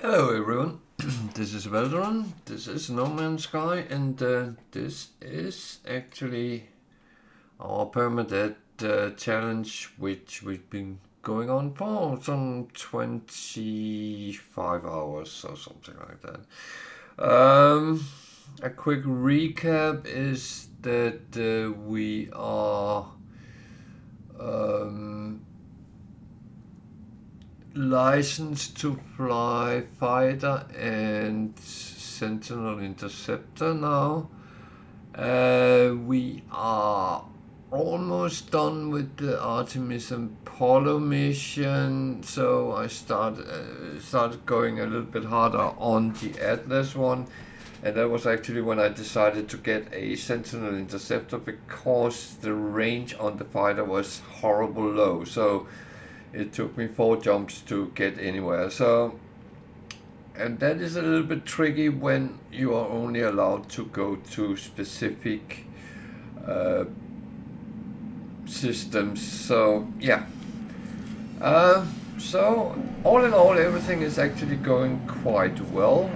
Hello everyone, this is Valderon, this is No Man's Sky, and this is actually our Permadeath challenge, which we've been going on for some 25 hours or something like that. A quick recap is that we are licensed to fly fighter and Sentinel Interceptor now. We are almost done with the Artemis and Apollo mission, so I started going a little bit harder on the Atlas one, and that was actually when I decided to get a Sentinel Interceptor because the range on the fighter was horrible low. So it took me 4 jumps to get anywhere. So, and that is a little bit tricky when you are only allowed to go to specific systems. So yeah. So all in all, everything is actually going quite well.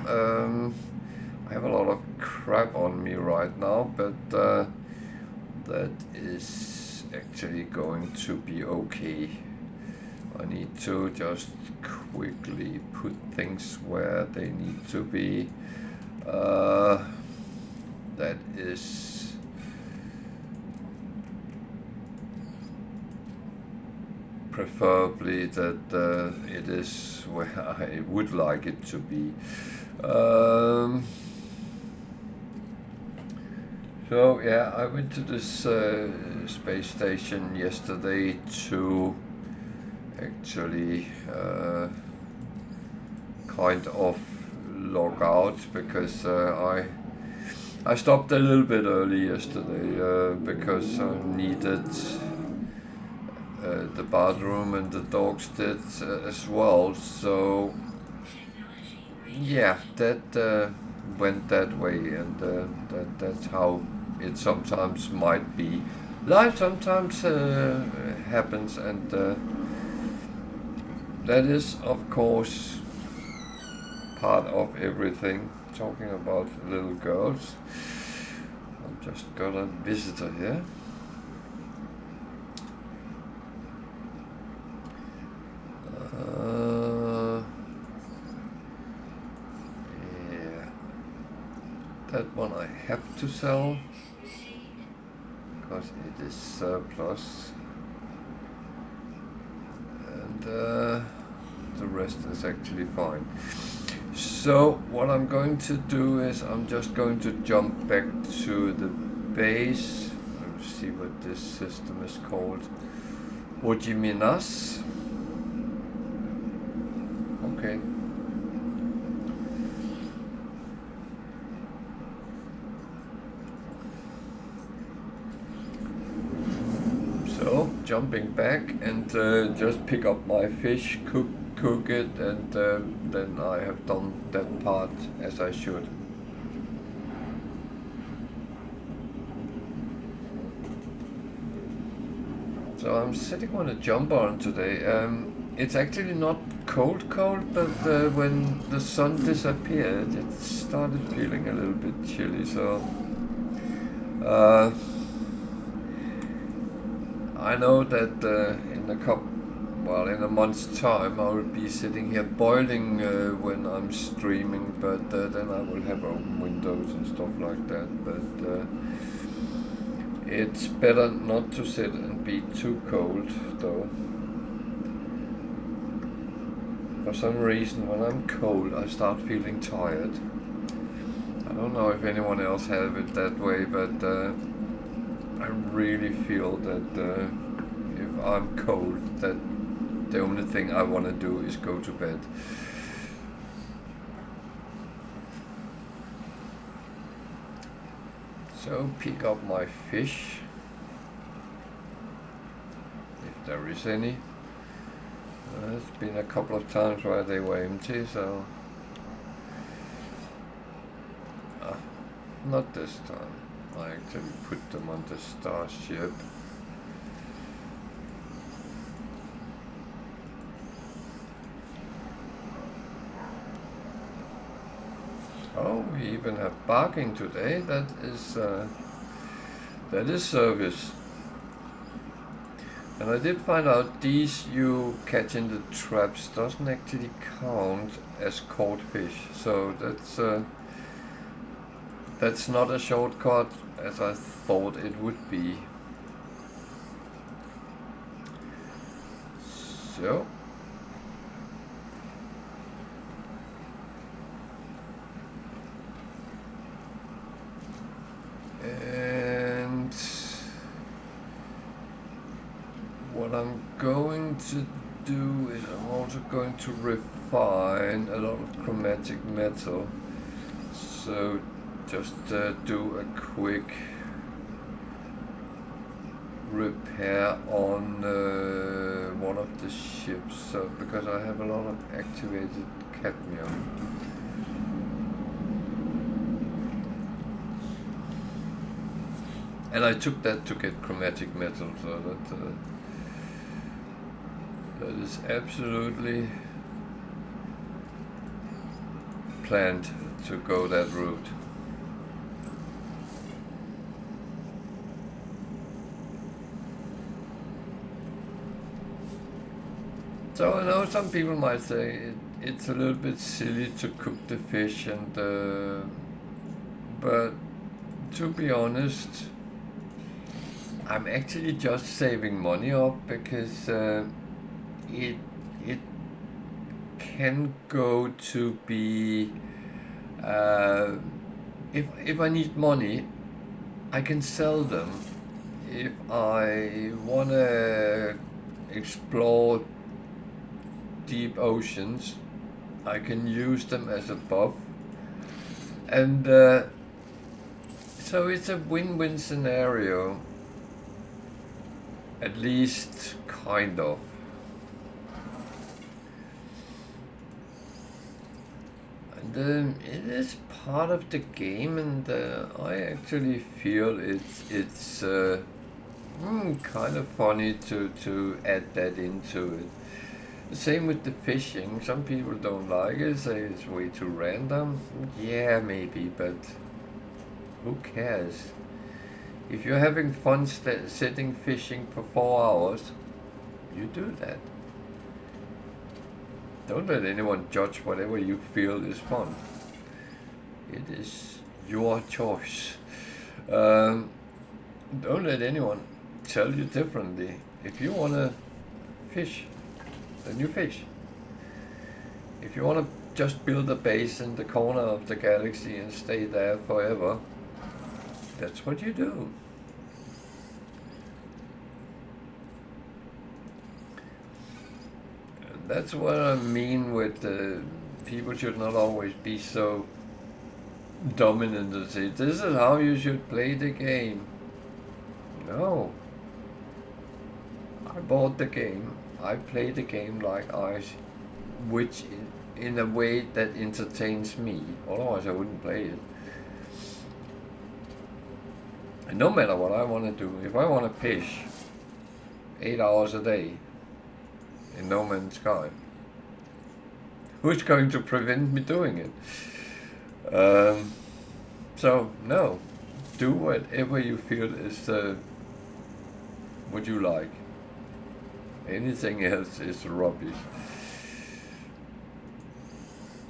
I have a lot of crap on me right now, but that is actually going to be okay. I need to just quickly put things where they need to be. That is preferably that it is where I would like it to be. So yeah, I went to this space station yesterday to actually kind of log out because I stopped a little bit early yesterday because I needed the bathroom, and the dogs did as well. So yeah, that went that way, and that's how it sometimes might be. Life sometimes happens, and that is, of course, part of everything. Talking about little girls, I've just got a visitor here. Yeah, that one I have to sell because it is surplus. And the rest is actually fine. So what I'm going to do is I'm just going to jump back to the base. Let's see what this system is called. Ojiminas. Okay. So jumping back and just pick up my fish, cook it, and then I have done that part as I should. So I'm sitting on a jump arm today. It's actually not cold, but when the sun disappeared, it started feeling a little bit chilly. So I know that in a month's time, I will be sitting here boiling when I'm streaming, but then I will have open windows and stuff like that. But it's better not to sit and be too cold, though. For some reason, when I'm cold, I start feeling tired. I don't know if anyone else has it that way, but I really feel that if I'm cold, that the only thing I want to do is go to bed. So pick up my fish, if there is any. There's been a couple of times where they were empty, so not this time. I actually put them on the starship. Oh, we even have barking today. That is service. And I did find out these you catch in the traps doesn't actually count as caught fish. So that's not a shortcut as I thought it would be. So and what I'm going to do is I'm also going to refine a lot of chromatic metal. So just do a quick repair on one of the ships, so because I have a lot of activated cadmium. And I took that to get chromatic metal, so that is absolutely planned to go that route. So I know some people might say it's a little bit silly to cook the fish, and but to be honest, I'm actually just saving money up because it can go to be if I need money, I can sell them. If I wanna explore deep oceans, I can use them as a buff, and so it's a win-win scenario, at least kind of. And it is part of the game, and I actually feel it's kind of funny to add that into it. The same with the fishing. Some people don't like it, say it's way too random. Yeah, maybe, but who cares? If you're having fun sitting fishing for 4 hours, you do that. Don't let anyone judge whatever you feel is fun. It is your choice. Don't let anyone tell you differently. If you want to fish, then you fish. If you want to just build a base in the corner of the galaxy and stay there forever, that's what you do. And that's what I mean with people should not always be so dominant and say, this is how you should play the game. No. I bought the game. I play the game like which in a way that entertains me. Otherwise I wouldn't play it. And no matter what I want to do, if I want to fish 8 hours a day in No Man's Sky, who's going to prevent me doing it? So no, do whatever you feel is what you like. Anything else is rubbish.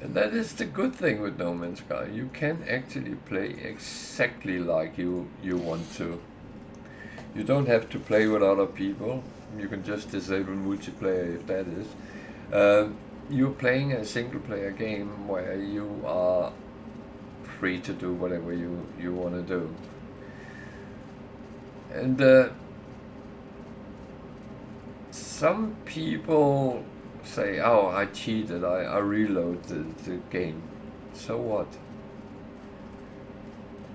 And that is the good thing with No Man's Sky. You can actually play exactly like you want to. You don't have to play with other people. You can just disable multiplayer if that is. You're playing a single player game where you are free to do whatever you want to do. And some people say, oh, I cheated, I reloaded the game. So what?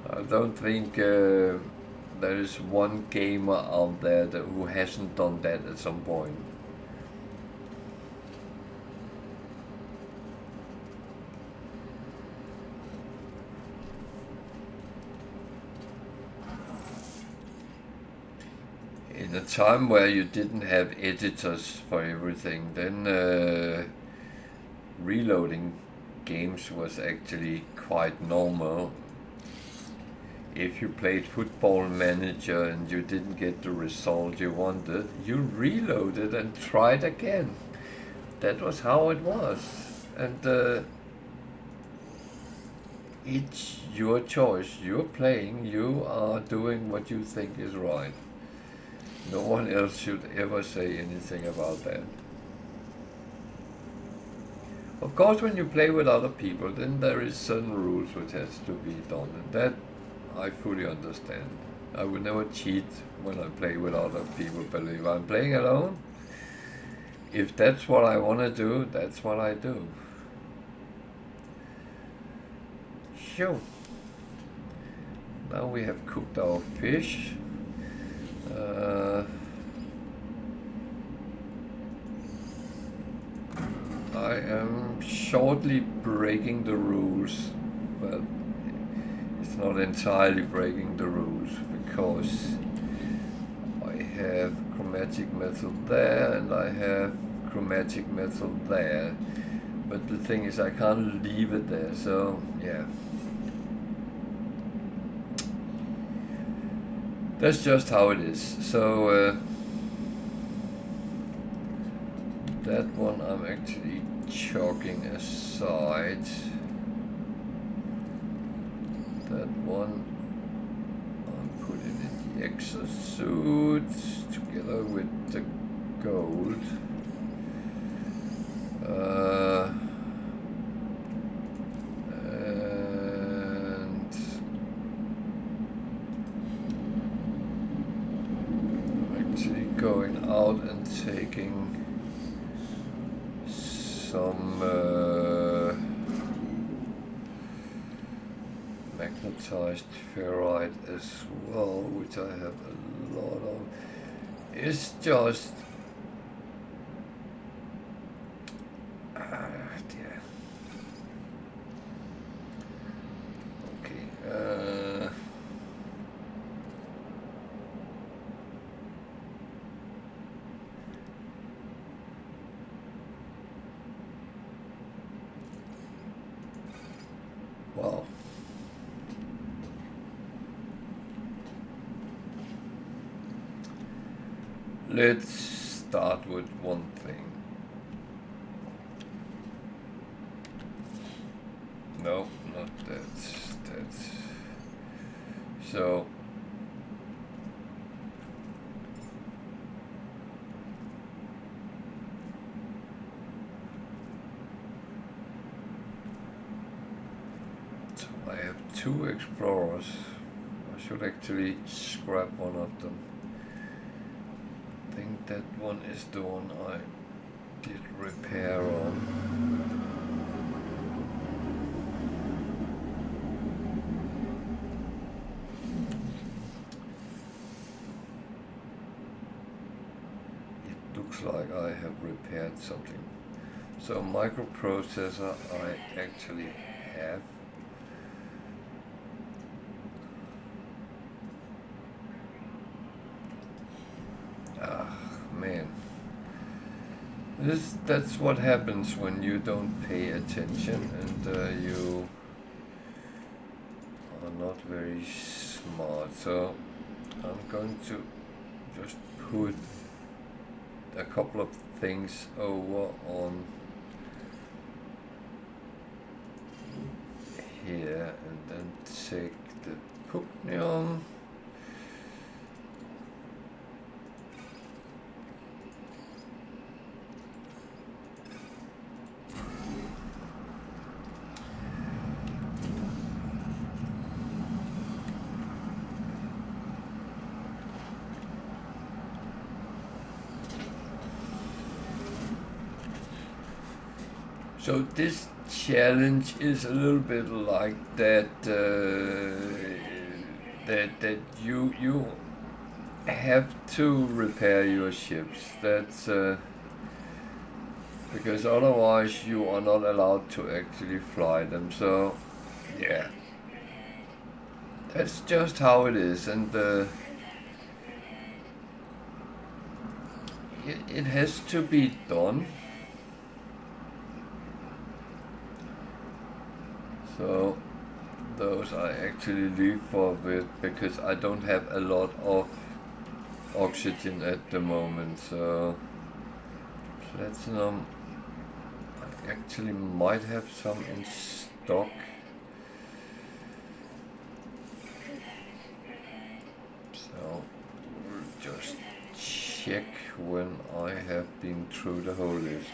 I don't think there is one gamer out there who hasn't done that at some point. In a time where you didn't have editors for everything, then reloading games was actually quite normal. If you played Football Manager and you didn't get the result you wanted, you reloaded and tried again. That was how it was. And it's your choice. You're playing, you are doing what you think is right. No one else should ever say anything about that. Of course, when you play with other people, then there is certain rules which has to be done, and that I fully understand. I would never cheat when I play with other people, but if I'm playing alone, if that's what I want to do, that's what I do. Sure. Now we have cooked our fish. I am shortly breaking the rules, but it's not entirely breaking the rules because I have chromatic metal there and I have chromatic metal there. But the thing is, I can't leave it there, so yeah. That's just how it is. So that one I'm actually chalking aside. That one I'm putting in the exosuit together with the gold. And I'm actually going out and taking some magnetized ferrite as well, which I have a lot of. It's just dear. Okay. Wow. Let's start with one thing. No, not that. So I have two explorers. I should actually scrap one of them. I think that one is the one I did repair on. Like I have repaired something. So microprocessor I actually have. Ah, man. That's what happens when you don't pay attention and you are not very smart. So I'm going to just put a couple of things over on here and then take the pupnium. So this challenge is a little bit like that. That you have to repair your ships. That's because otherwise you are not allowed to actually fly them. So yeah, that's just how it is, and it has to be done. So those I actually leave for a bit because I don't have a lot of oxygen at the moment. So platinum, I actually might have some in stock. So we'll just check when I have been through the whole list.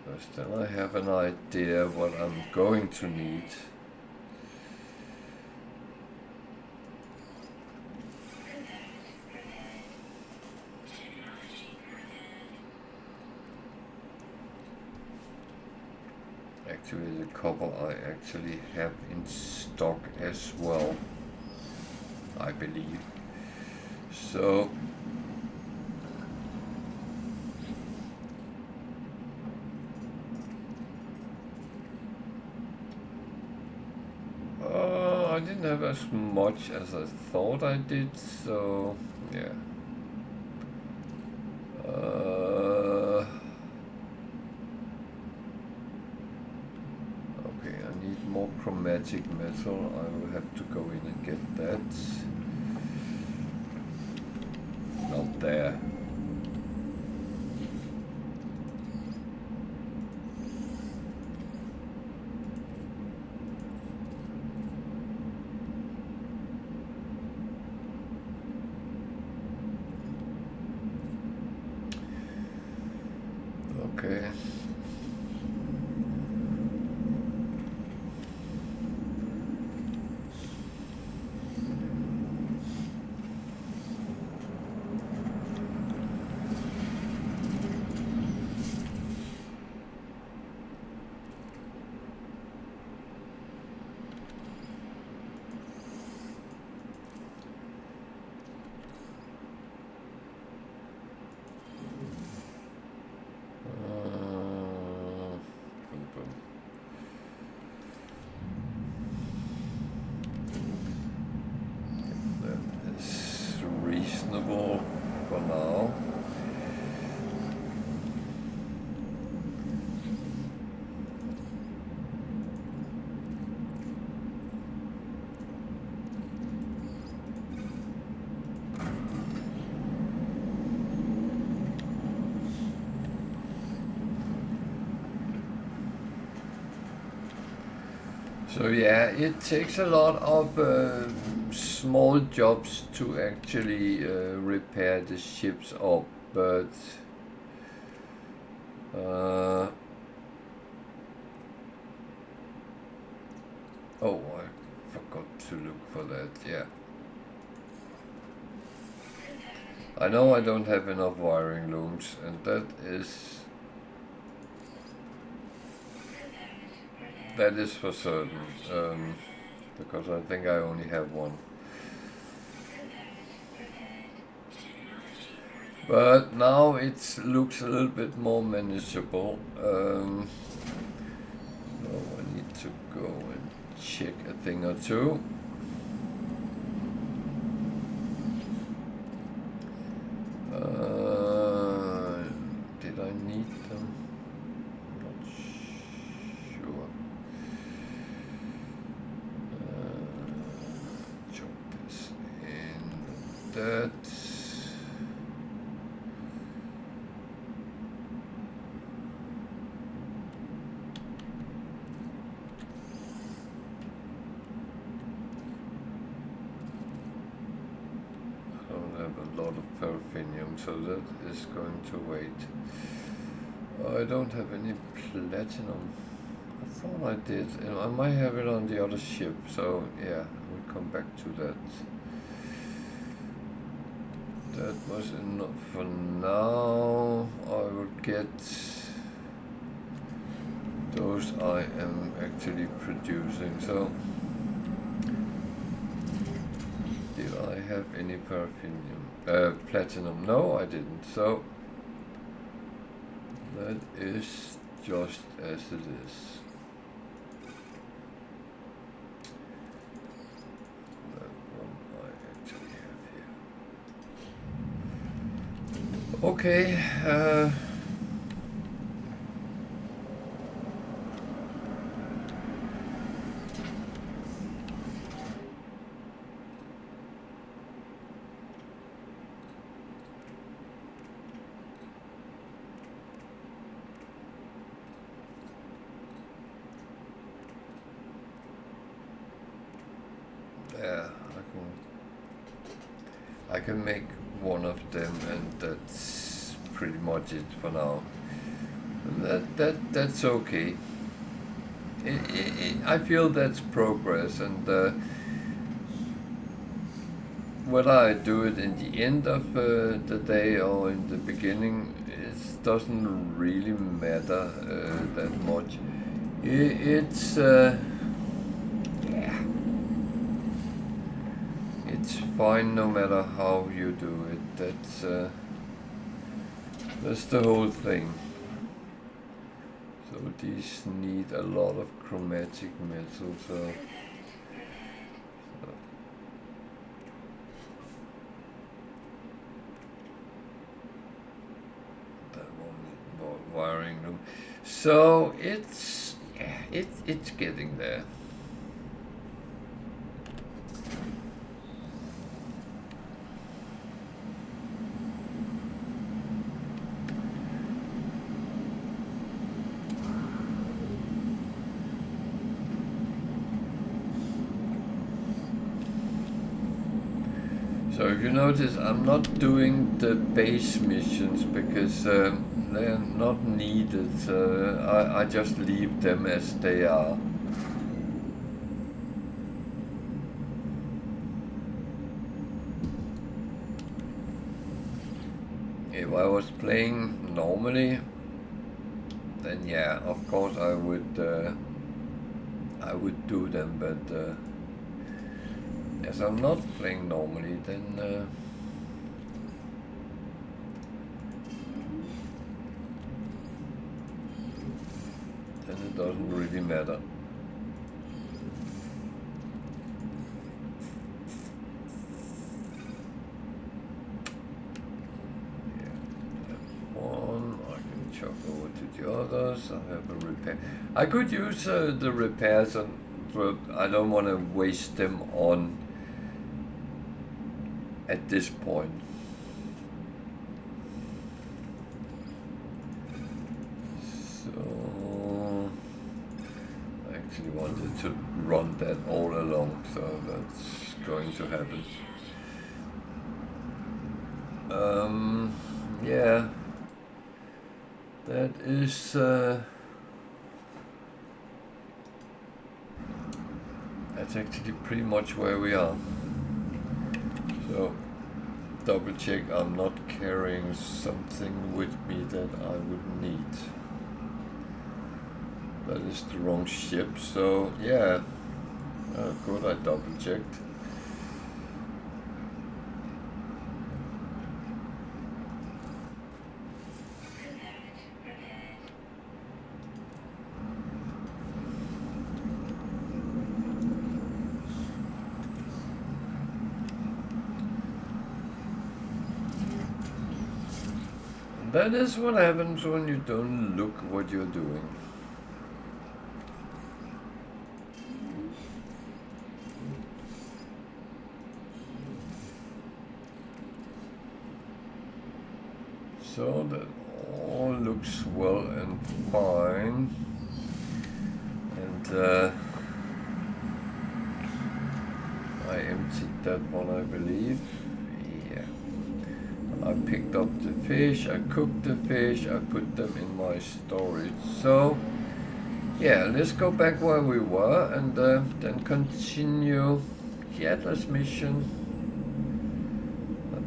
Because then I have an idea what I'm going to need. Actually, the copper I actually have in stock as well, I believe. So I didn't have as much as I thought I did, so yeah. Okay, I need more chromatic metal. I will have to go in and get that. Not there. Okay. Reasonable for now. So yeah, it takes a lot of small jobs to actually repair the ships up, but oh, I forgot to look for that. Yeah, I know I don't have enough wiring looms, and that is for certain, because I think I only have one. But now it looks a little bit more manageable. So I need to go and check a thing or two. Did I need them? Not sure. Chop this in that. So that is going to wait. I don't have any platinum. I thought I did. I might have it on the other ship. So yeah, we'll come back to that. That was enough for now. I will get those I am actually producing. So did I have any platinum? No, I didn't. So that is just as it is. That one I actually have here. Okay. Yeah, I can make one of them, and that's pretty much it for now. That's okay. I feel that's progress, and whether I do it in the end of the day or in the beginning, it doesn't really matter that much. It's yeah, it's fine no matter how you do it. That's the whole thing. So these need a lot of chromatic metal, so that one need more wiring room. So it's it's getting there. So if you notice, I'm not doing the base missions because they're not needed. I just leave them as they are. If I was playing normally, then yeah, of course I would do them, but as I'm not playing normally, then it doesn't really matter. Chuck over to the others. I have a repair. I could use the repairs, but I don't want to waste them on at this point. So I actually wanted to run that all along, so that's going to happen. Yeah. That is that's actually pretty much where we are. So double check I'm not carrying something with me that I would need. That is the wrong ship, so yeah. Good, I double checked. That is what happens when you don't look what you're doing. So that all looks well and fine. And I emptied that one, I believe. I picked up the fish, I cooked the fish, I put them in my storage. So, yeah, let's go back where we were and then continue the Atlas mission. I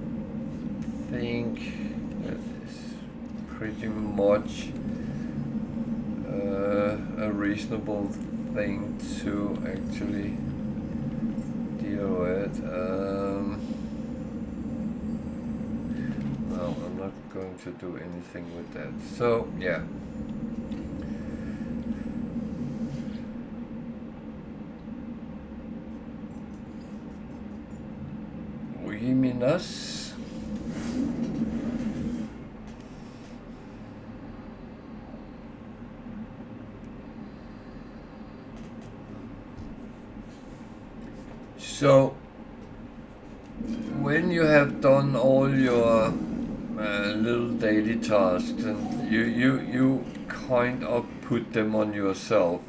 think that is pretty much a reasonable thing to actually deal with. No, I'm not going to do anything with that. So, yeah. We mean us. So, when you have done all your little daily tasks and you kind of put them on yourself,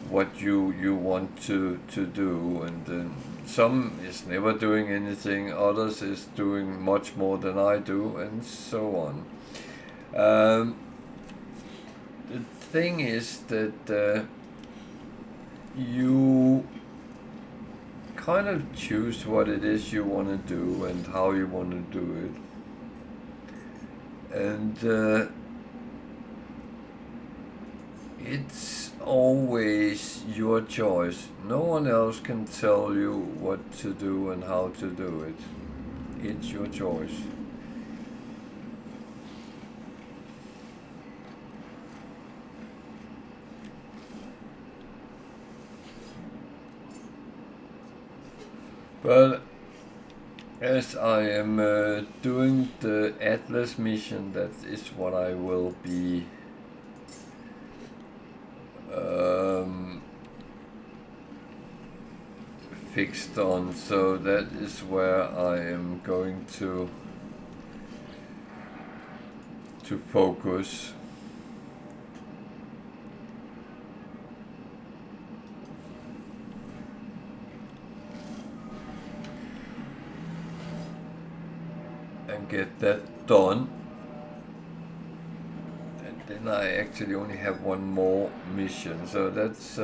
what you want to do, and some is never doing anything, others is doing much more than I do, and so on. The thing is that you kind of choose what it is you want to do and how you want to do it, and it's always your choice. No one else can tell you what to do and how to do it. It's your choice. But as I am doing the Atlas mission, that is what I will be fixed on, so that is where I am going to focus. And get that done. And then I actually only have one more mission, so that's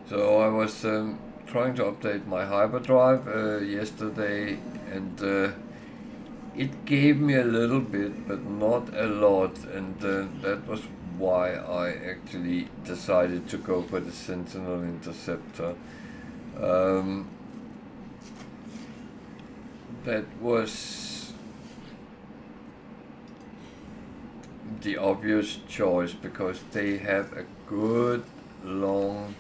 so I was trying to update my hyperdrive yesterday, and it gave me a little bit, but not a lot, and that was why I actually decided to go for the Sentinel Interceptor. That was the obvious choice because they have a good long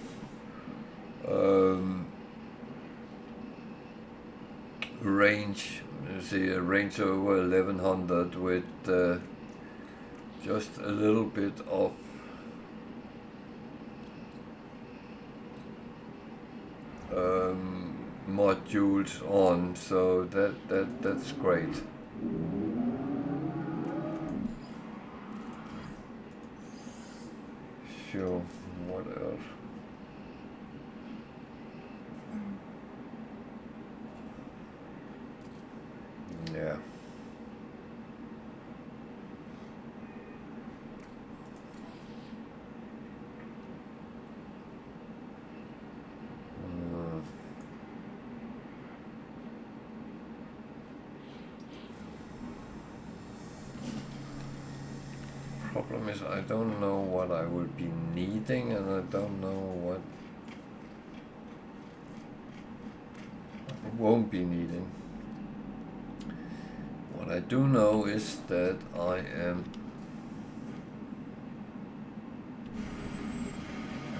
range. You see a range over 1100 with just a little bit of modules on, so that's great. Sure, what else? Yeah. Problem is I don't know what I will be needing, and I don't know what I won't be needing. What I do know is that I am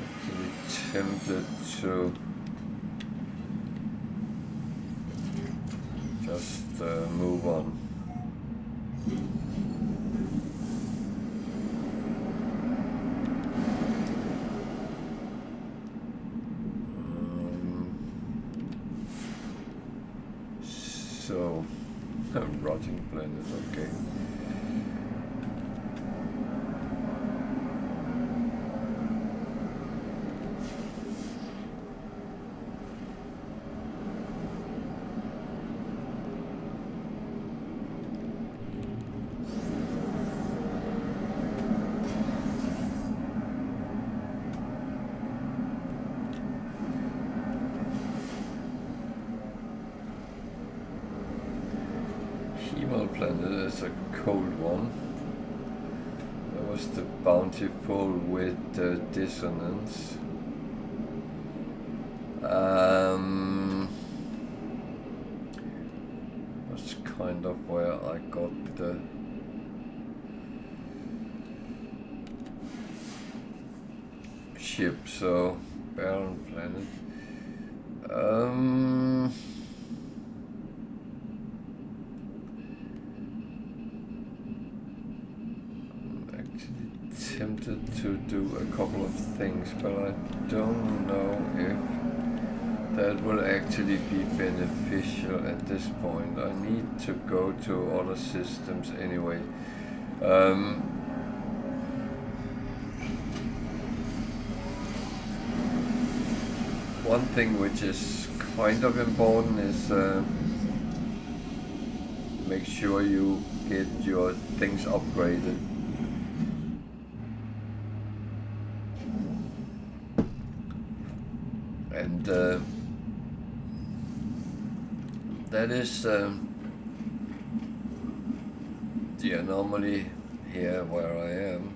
actually tempted to just move on. So, rotting planet, okay. Planet is a cold one. There was the Bountiful with Dissonance. That's kind of where I got the ship, so barren planet. Tempted to do a couple of things, but I don't know if that that will actually be beneficial at this point. I need to go to other systems anyway. One thing which is kind of important is make sure you get your things upgraded. And that is the anomaly here where I am.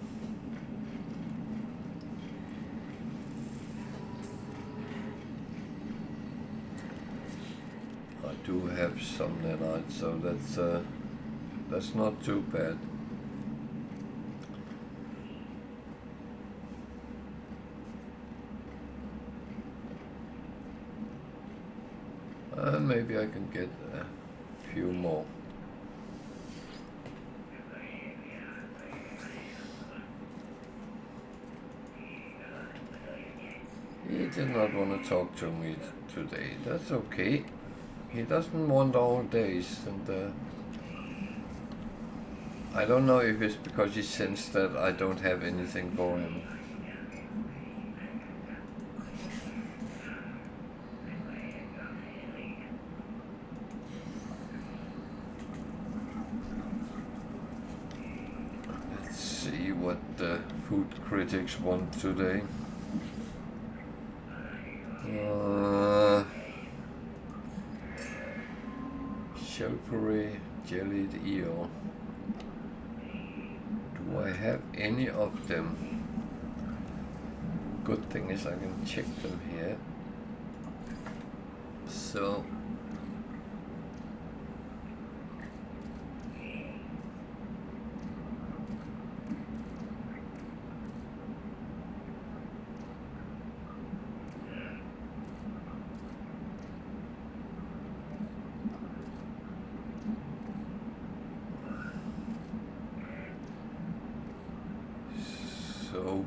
I do have some nanites, so that's not too bad. Maybe I can get a few more. He did not want to talk to me today. That's okay. He doesn't want all days, and I don't know if it's because he sensed that I don't have anything for him. Let's see what the food critics want today. Shellpuree, jellied eel. Do I have any of them? Good thing is I can check them here. So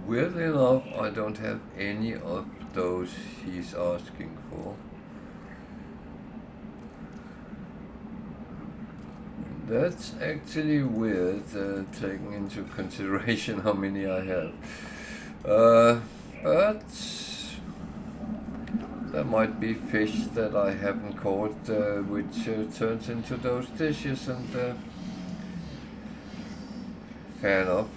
weirdly enough, I don't have any of those he's asking for. That's actually weird, taking into consideration how many I have. But there might be fish that I haven't caught, which turns into those dishes, and fair enough.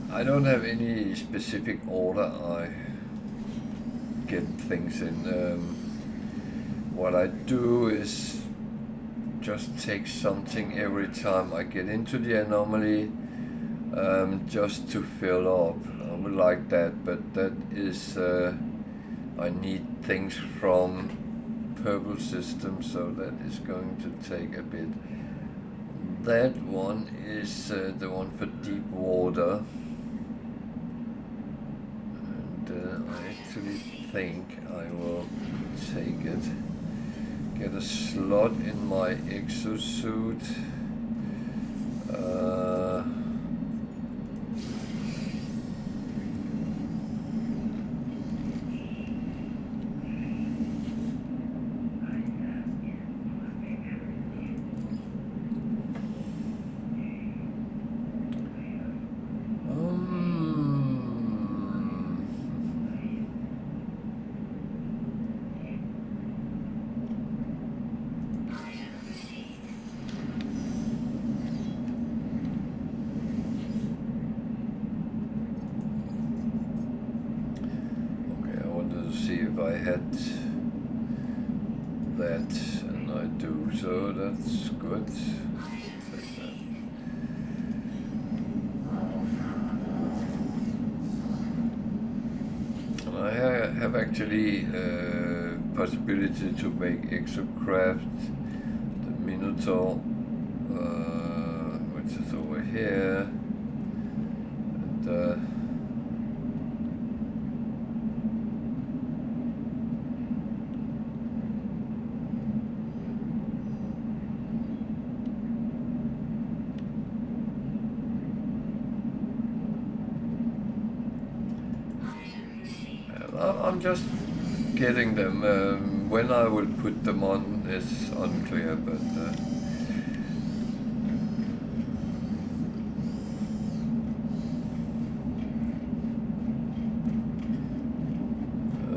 I don't have any specific order I get things in. What I do is just take something every time I get into the anomaly, just to fill up. I would like that, but that is, I need things from purple system, so that is going to take a bit. That one is the one for deep water. I actually think I will take it, get a slot in my exosuit. I had that, and I do, so that's good. Take that. And I have actually possibility to make exocraft, the Minotaur, which is over here. here. And, I'm just getting them. When I will put them on is unclear, but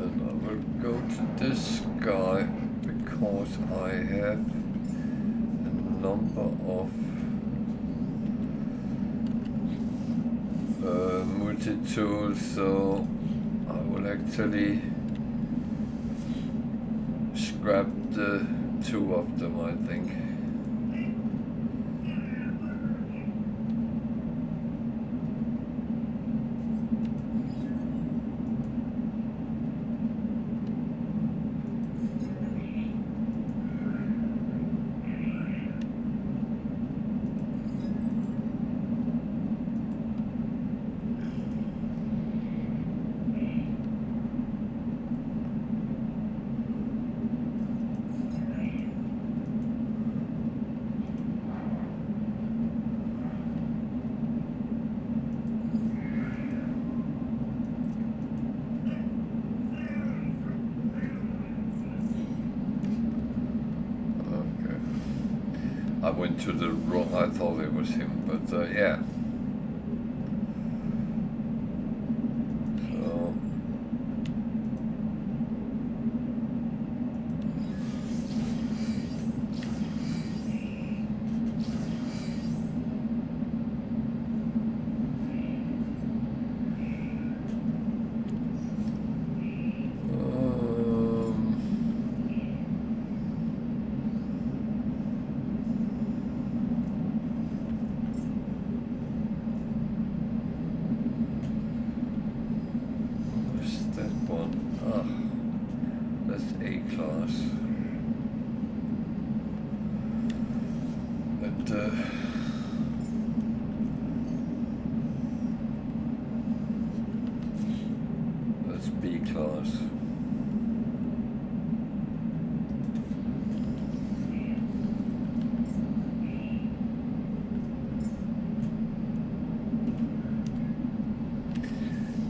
and I will go to this guy because I have a number of multi-tools, so I will actually scrap the 2 of them, I think. I went to the wrong, I thought it was him, but yeah.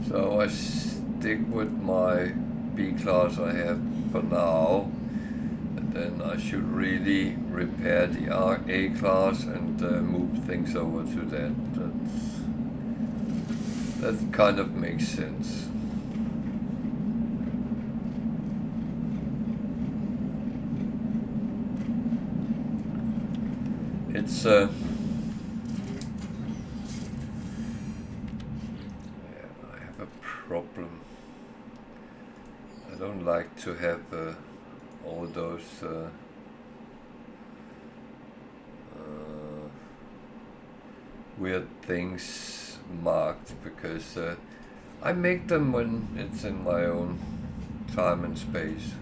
So I stick with my B class I have for now, and then I should really repair the A class and move things over to that. That kind of makes sense. It's problem. I don't like to have all those weird things marked, because I make them when it's in my own time and space.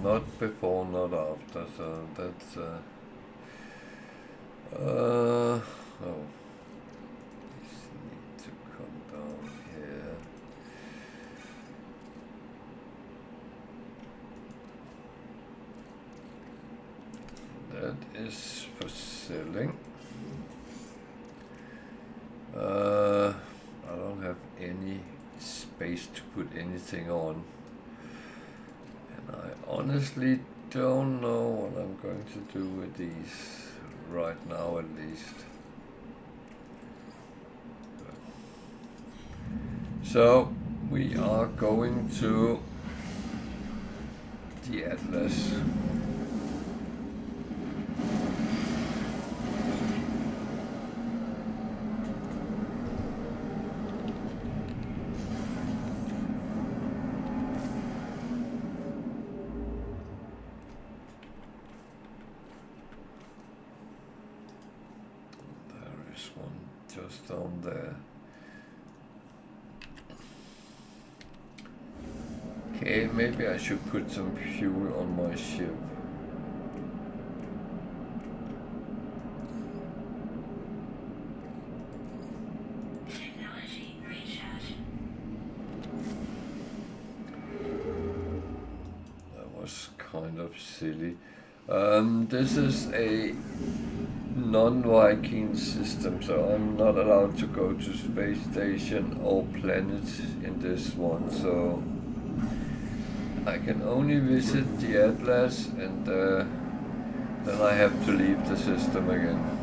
Not before, not after, so that's oh. That is for selling. I don't have any space to put anything on, and I honestly don't know what I'm going to do with these right now, at least. So we are going to the Atlas. Just down there. Okay, maybe I should put some fuel on my ship. This is a non-Viking system, so I'm not allowed to go to space station or planet in this one, so I can only visit the Atlas, and then I have to leave the system again.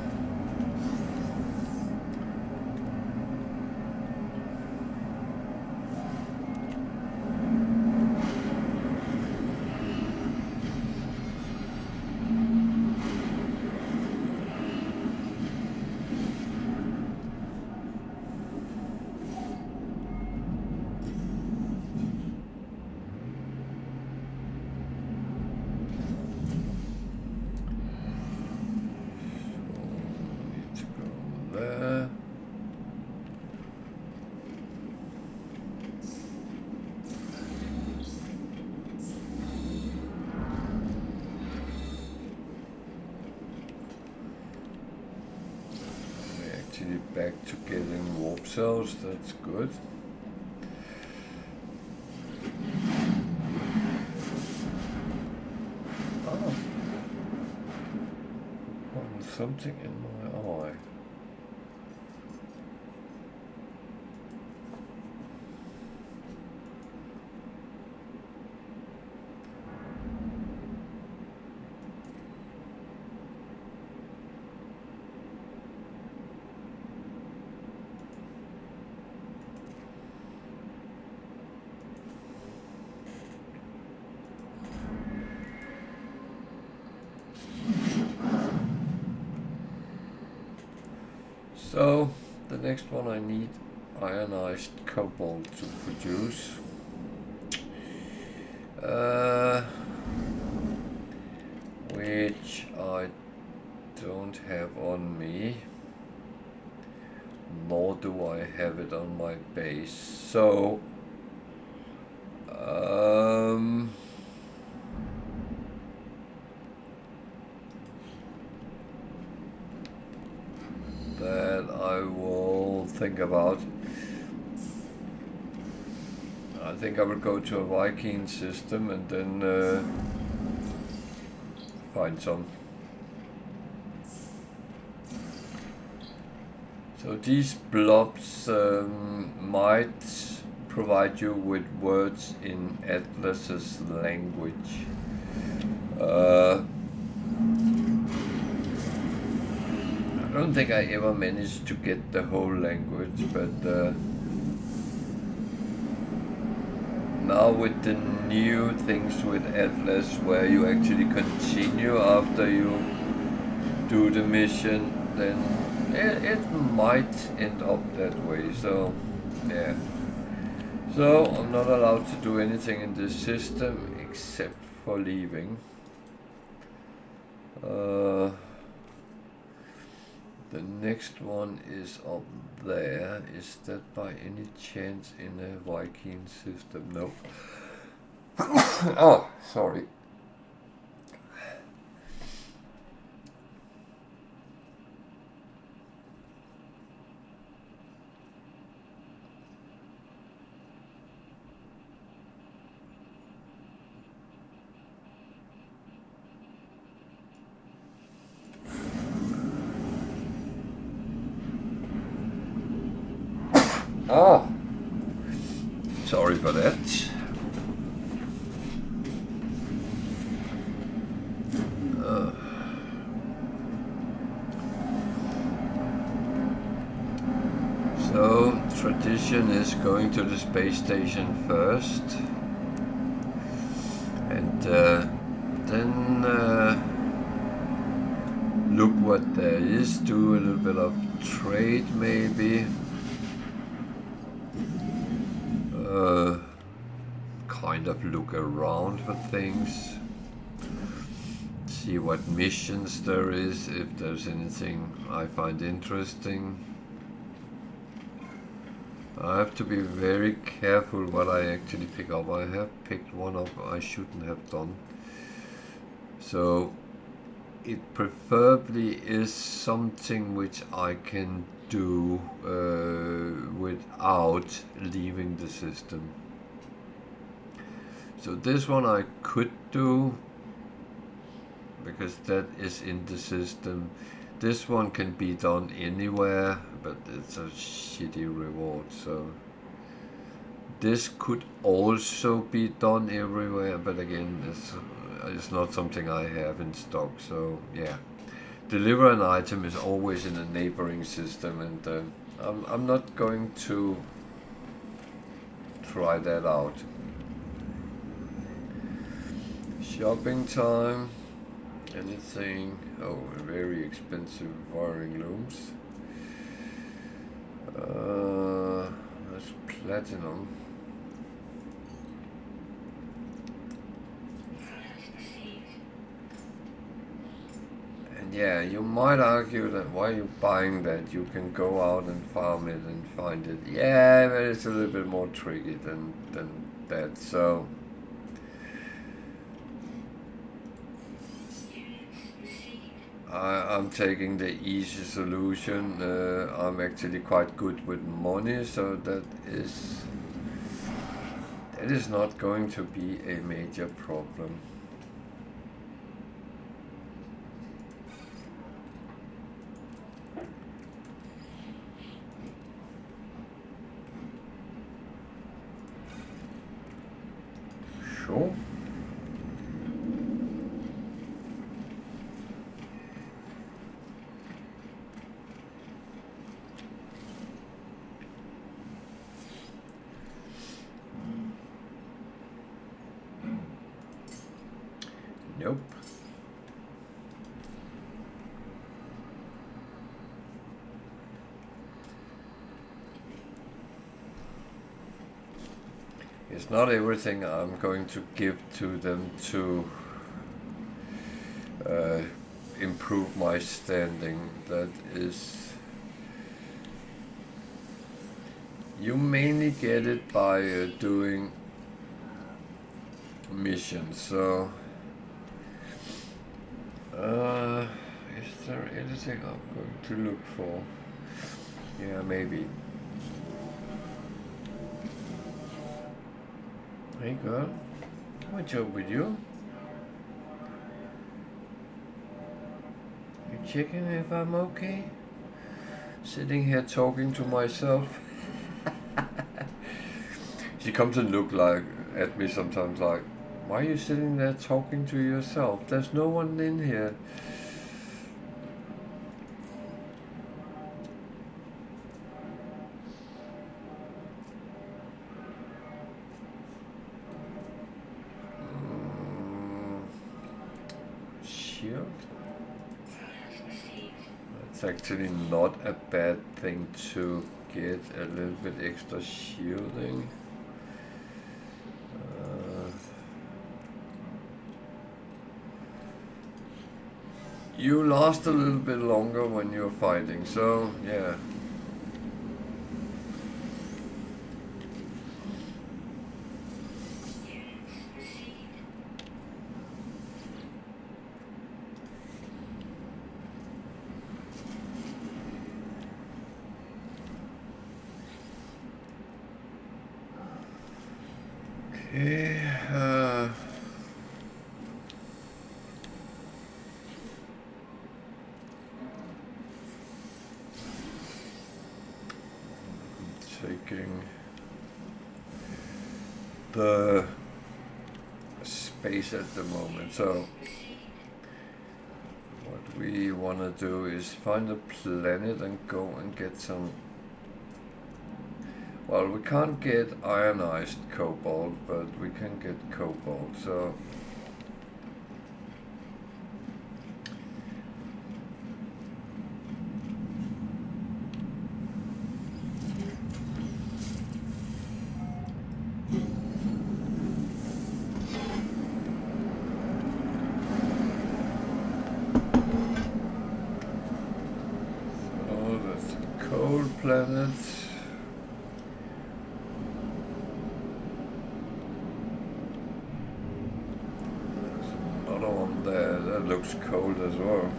Back to getting warp cells, that's good. Oh, something in my eye. So, the next one I need ionized cobalt to produce. Which I don't have on me, nor do I have it on my base. So, that I will think about. I think I will go to a Viking system and then find some. So these blobs might provide you with words in Atlas's language. I don't think I ever managed to get the whole language, but now with the new things with Atlas, where you actually continue after you do the mission, then it might end up that way. So yeah, so I'm not allowed to do anything in this system except for leaving. The next one is up there. Is that by any chance in a Viking system? No. Oh, sorry. Oh, sorry for that. So, tradition is going to the space station first, and then look what there is, do a little bit of trade maybe. Kind of look around for things, see what missions there is, if there's anything I find interesting. I have to be very careful what I actually pick up. I have picked one up I shouldn't have done. So it preferably is something which I can do without leaving the system. So this one I could do, because that is in the system. This one can be done anywhere, but it's a shitty reward, so this could also be done everywhere, but again, it's not something I have in stock, so yeah. Deliver an item is always in a neighboring system, and I'm not going to try that out. Shopping time. Anything? Oh, very expensive wiring looms. That's platinum. And yeah, you might argue that why you're buying that, you can go out and farm it and find it. Yeah, but it's a little bit more tricky than that, so I'm taking the easy solution. I'm actually quite good with money, so that is not going to be a major problem. Sure. Nope. It's not everything I'm going to give to them to improve my standing. That is, you mainly get it by doing missions. So is there anything I'm going to look for? Yeah, maybe. Hey girl, what's up with you? You checking if I'm okay? Sitting here talking to myself. She comes and look like at me sometimes like, why are you sitting there talking to yourself? There's no one in here. Shield? It's actually not a bad thing to get a little bit extra shielding. You last a little bit longer when you're fighting, so yeah. Okay, taking the space at the moment, so what we want to do is find a planet and go and get some. Well, we can't get ionized cobalt, but we can get cobalt, so that's a cold planet. That looks cold as well.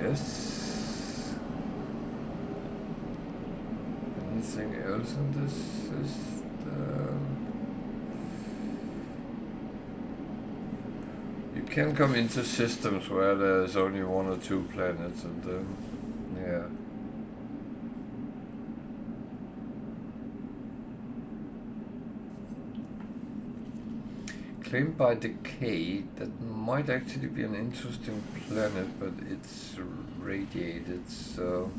Yes. Anything else in this system? can come into systems where there's only 1 or 2 planets, and yeah. Claimed by Decay, that might actually be an interesting planet, but it's radiated, so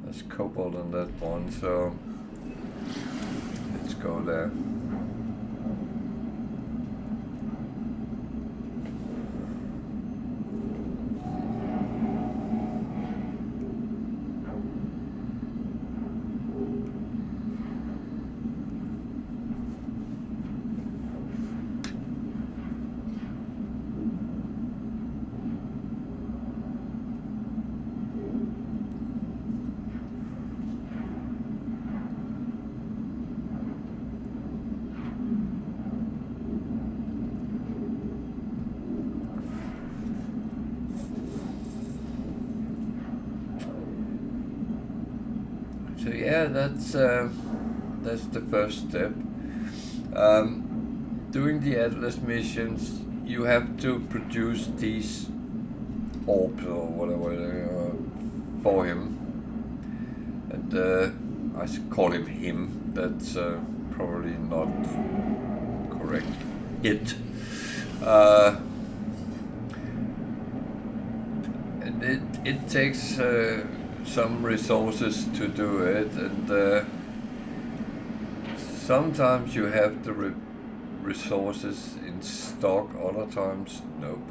there's cobalt on that one, so let's go there. So yeah, that's the first step. Doing the Atlas missions, you have to produce these orbs or whatever for him, and I call him. That's probably not correct. And it takes some resources to do it, and sometimes you have the resources in stock, other times nope.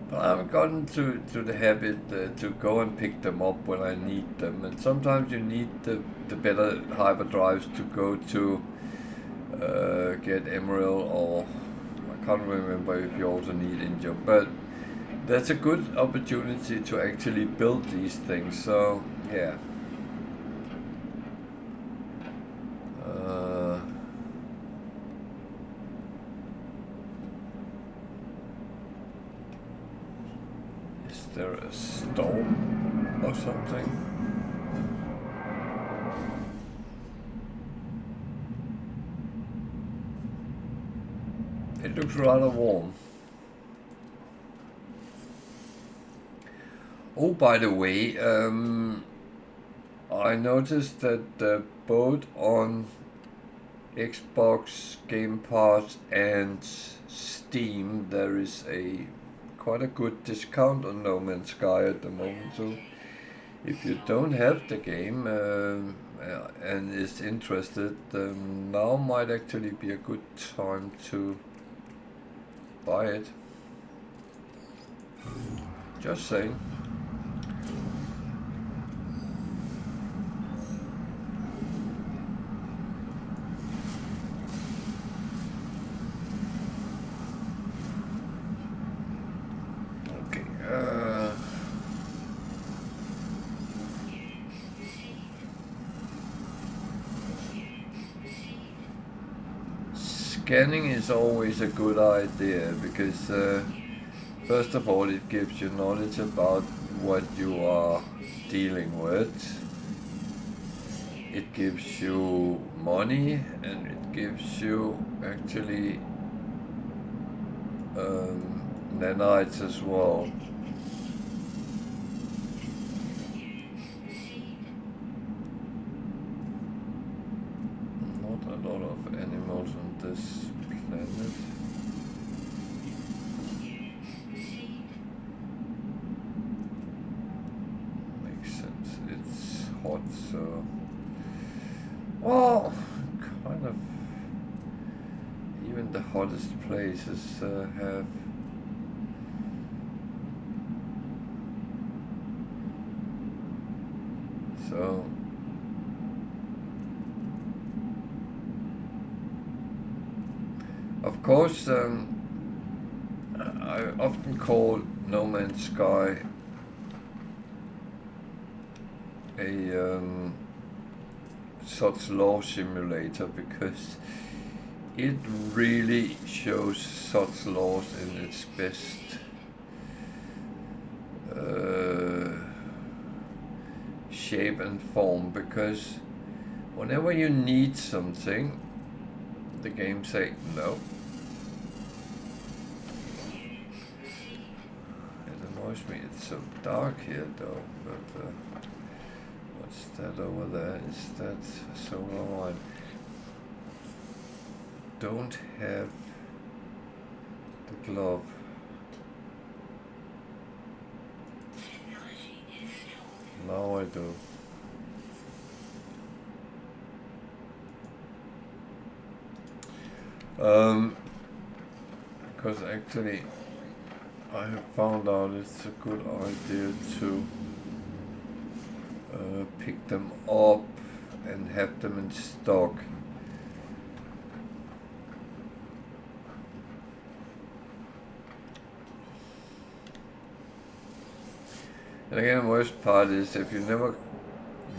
But I've gotten to the habit to go and pick them up when I need them, and sometimes you need the better hyperdrives to go to get Emerald, or I can't remember if you also need India, but that's a good opportunity to actually build these things, so yeah. Is there a storm or something? It looks rather warm. Oh, by the way, I noticed that both on Xbox Game Pass and Steam there is quite a good discount on No Man's Sky at the moment. So if you don't have the game and is interested, now might actually be a good time to buy it. Just saying. Scanning is always a good idea because first of all it gives you knowledge about what you are dealing with. It gives you money, and it gives you actually nanites as well. Not a lot of animals on this planet. Makes sense. It's hot, so well, kind of. Even the hottest places have so. Of course, I often call No Man's Sky a such law simulator because it really shows such laws in its best shape and form, because whenever you need something, the game say no. annoys me. It's so dark here though, but what's that over there? Is that solar light? Don't have the glove. Now I do. Because actually I have found out it's a good idea to pick them up and have them in stock. And again, the worst part is if you never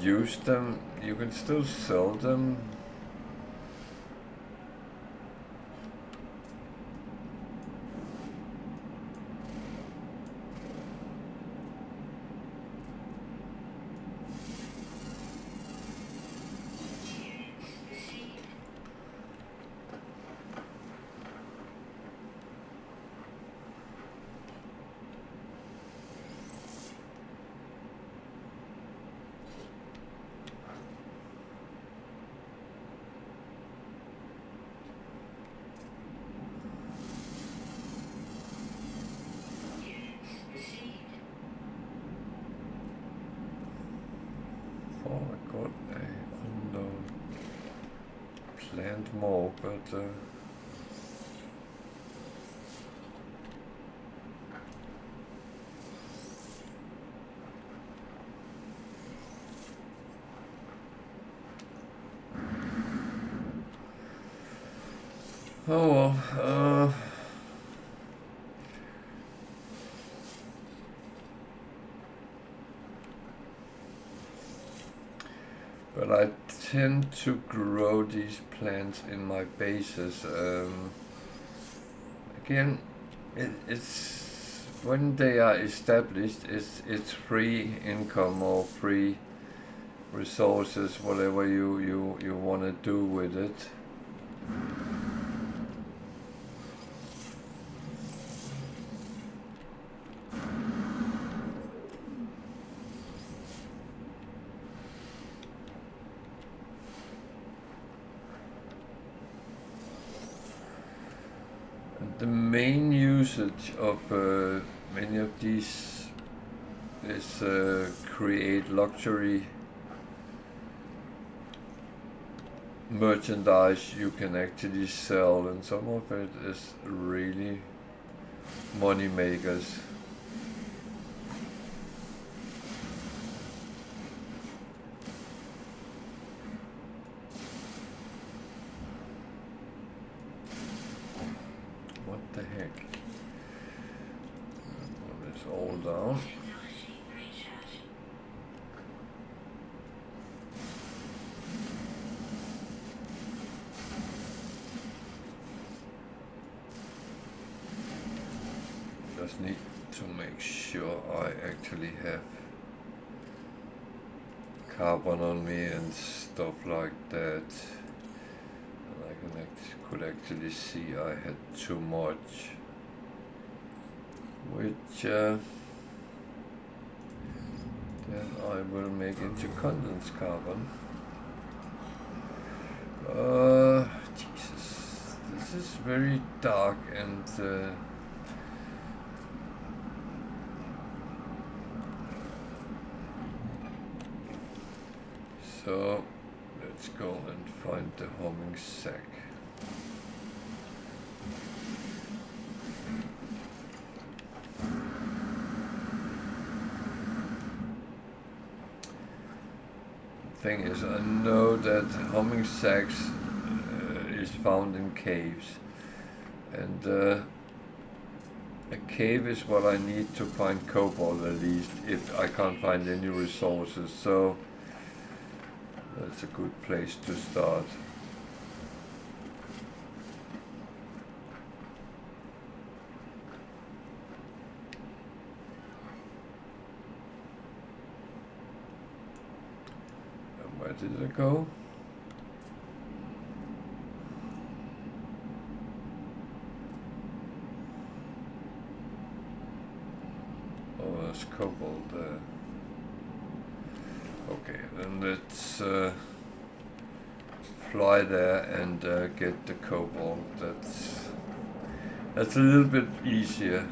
use them, you can still sell them. More, but oh well, but I tend to grow these plants in my bases. Again, it's when they are established, it's free income or free resources, whatever you want to do with it. The main usage of many of these is create luxury merchandise you can actually sell, and some of it is really money makers. What the heck? Put this all down. Just need to make sure I actually have carbon on me and stuff like that. And I could actually see I had too much, which then I will make into condensed carbon. Jesus, this is very dark and so let's go and find the homing sac. Thing is, I know that homing sacs is found in caves, and a cave is what I need to find cobalt, at least if I can't find any resources, so that's a good place to start. And where did it go? there's cobalt there. Okay, then let's fly there and get the cobalt. That's a little bit easier.